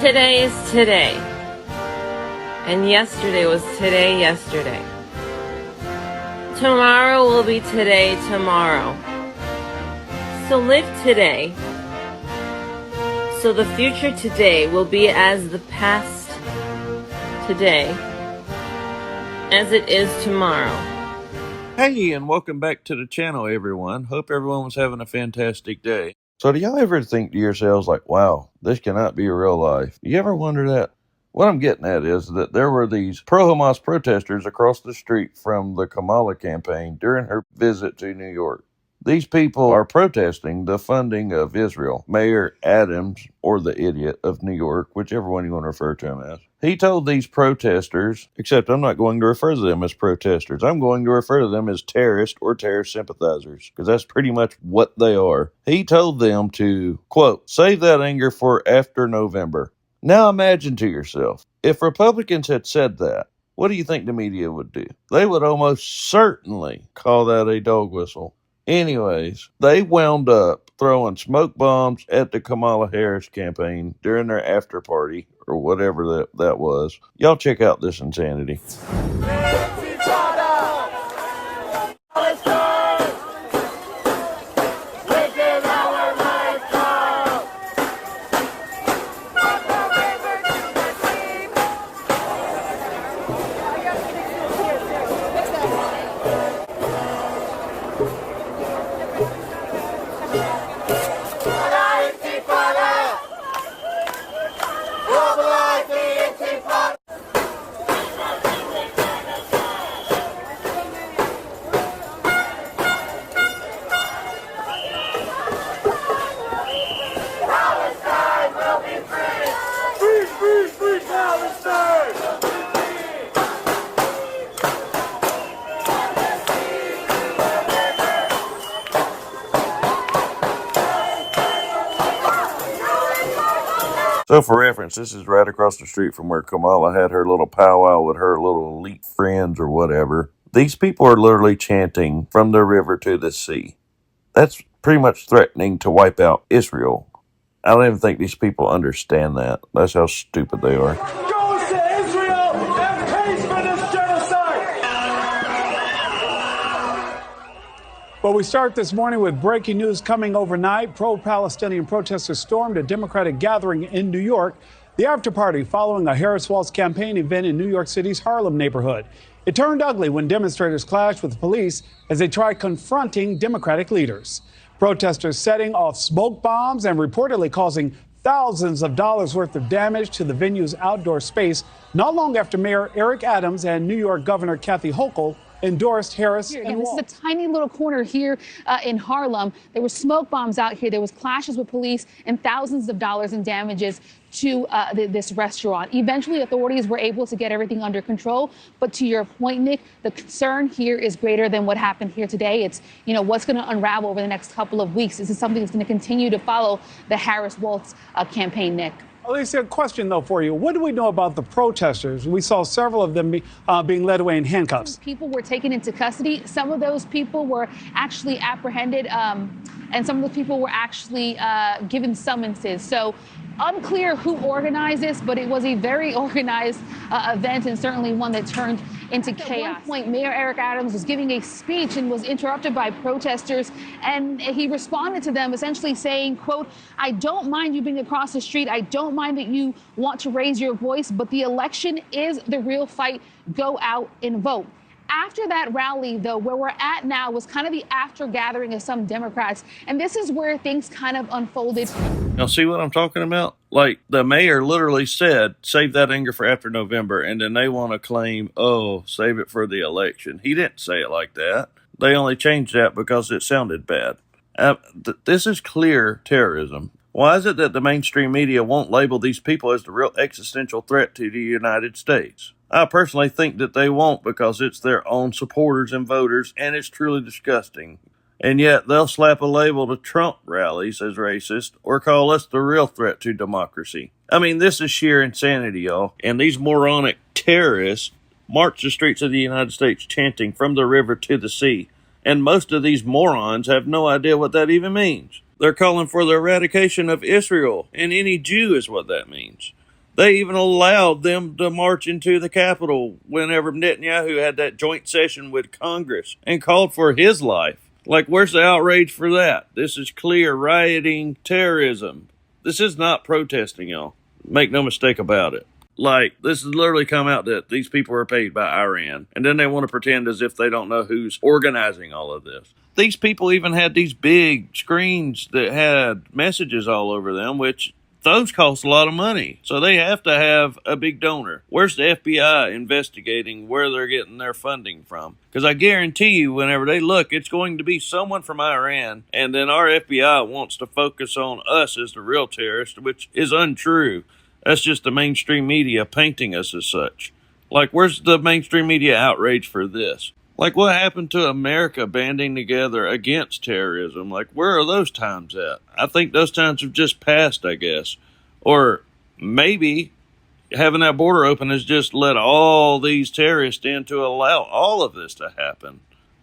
Today is today. And yesterday was today yesterday. Tomorrow will be today tomorrow. So live today. So the future today will be as the past today as it is tomorrow. Hey, and welcome back to the channel, everyone. Hope everyone was having a fantastic day. So do y'all ever think to yourselves like, wow, this cannot be real life? You ever wonder that? What I'm getting at is that there were these pro-Hamas protesters across the street from the Kamala campaign during her visit to New York. These people are protesting the funding of Israel. Mayor Adams, or the idiot of New York, whichever one you want to refer to him as, he told these protesters, except I'm not going to refer to them as protesters. I'm going to refer to them as terrorists or terrorist sympathizers, because that's pretty much what they are. He told them to, quote, save that anger for after November. Now imagine to yourself, if Republicans had said that, what do you think the media would do? They would almost certainly call that a dog whistle. Anyways, they wound up throwing smoke bombs at the Kamala Harris campaign during their after party, or whatever that was. Y'all check out this insanity. So for reference, this is right across the street from where Kamala had her little powwow with her little elite friends or whatever. These people are literally chanting from the river to the sea. That's pretty much threatening to wipe out Israel. I don't even think these people understand that. That's how stupid they are. Goes to Israel and pays for this genocide. Well, we start this morning with breaking news coming overnight. Pro-Palestinian protesters stormed a Democratic gathering in New York, the after-party following a Harris Walz campaign event in New York City's Harlem neighborhood. It turned ugly when demonstrators clashed with police as they tried confronting Democratic leaders. Protesters setting off smoke bombs and reportedly causing thousands of dollars worth of damage to the venue's outdoor space, not long after Mayor Eric Adams and New York Governor Kathy Hochul endorsed Harris and Walz. This is a tiny little corner here in Harlem. There were smoke bombs out here. There was clashes with police and thousands of dollars in damages to this restaurant. Eventually, authorities were able to get everything under control. But to your point, Nick, the concern here is greater than what happened here today. It's, what's going to unravel over the next couple of weeks. This is something that's going to continue to follow the Harris Walz campaign, Nick. Alicia, a question, though, for you. What do we know about the protesters? We saw several of them being led away in handcuffs. People were taken into custody. Some of those people were actually apprehended, and some of the people were actually given summonses. So unclear who organized this, but it was a very organized event, and certainly one that turned into chaos. At one point, Mayor Eric Adams was giving a speech and was interrupted by protesters, and he responded to them essentially saying, quote, I don't mind you being across the street. I don't mind that you want to raise your voice, but the election is the real fight. Go out and vote. After that rally, though, where we're at now was kind of the after gathering of some Democrats. And this is where things kind of unfolded. Now, see what I'm talking about? Like, the mayor literally said, save that anger for after November. And then they want to claim, oh, save it for the election. He didn't say it like that. They only changed that because it sounded bad. This is clear terrorism. Why is it that the mainstream media won't label these people as the real existential threat to the United States? I personally think that they won't because it's their own supporters and voters, and it's truly disgusting. And yet they'll slap a label to Trump rallies as racist or call us the real threat to democracy. I mean, this is sheer insanity, y'all. And these moronic terrorists march the streets of the United States chanting from the river to the sea. And most of these morons have no idea what that even means. They're calling for the eradication of Israel, and any Jew is what that means. They even allowed them to march into the Capitol whenever Netanyahu had that joint session with Congress and called for his life. Like, where's the outrage for that? This is clear rioting, terrorism. This is not protesting, y'all. Make no mistake about it. Like, this has literally come out that these people are paid by Iran, and then they want to pretend as if they don't know who's organizing all of this. These people even had these big screens that had messages all over them, which those cost a lot of money. So they have to have a big donor. Where's the FBI investigating where they're getting their funding from? Because I guarantee you, whenever they look, it's going to be someone from Iran, and then our FBI wants to focus on us as the real terrorists, which is untrue. That's just the mainstream media painting us as such. Like, where's the mainstream media outrage for this? Like, what happened to America banding together against terrorism? Like, where are those times at? I think those times have just passed, I guess. Or maybe having that border open has just let all these terrorists in to allow all of this to happen.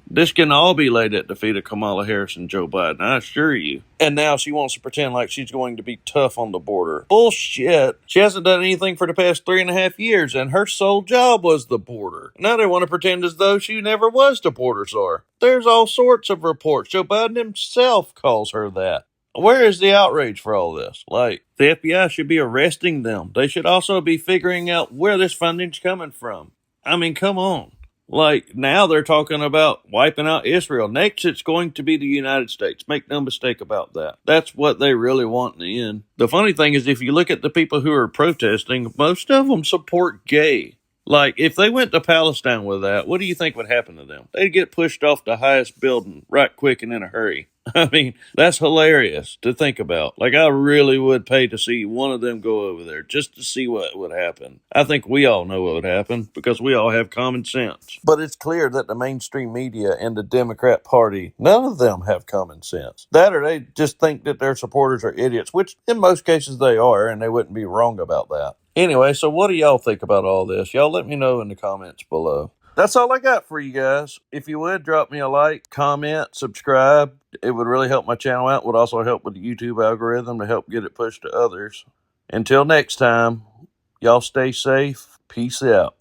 This can all be laid at the feet of Kamala Harris and Joe Biden, I assure you. And now she wants to pretend like she's going to be tough on the border. Bullshit. She hasn't done anything for the past 3.5 years, and her sole job was the border. Now they want to pretend as though she never was the border czar. There's all sorts of reports. Joe Biden himself calls her that. Where is the outrage for all this? Like, the FBI should be arresting them. They should also be figuring out where this funding's coming from. I mean, come on. Like, now they're talking about wiping out Israel. Next, it's going to be the United States. Make no mistake about that. That's what they really want in the end. The funny thing is, if you look at the people who are protesting, most of them support gay. Like, if they went to Palestine with that, what do you think would happen to them? They'd get pushed off the highest building right quick and in a hurry. I mean, that's hilarious to think about. Like, I really would pay to see one of them go over there just to see what would happen. I think we all know what would happen because we all have common sense. But it's clear that the mainstream media and the Democrat Party, none of them have common sense. That or they just think that their supporters are idiots, which in most cases they are, and they wouldn't be wrong about that. Anyway, so what do y'all think about all this? Y'all let me know in the comments below. That's all I got for you guys. If you would, drop me a like, comment, subscribe. It would really help my channel out. It would also help with the YouTube algorithm to help get it pushed to others. Until next time, y'all stay safe. Peace out.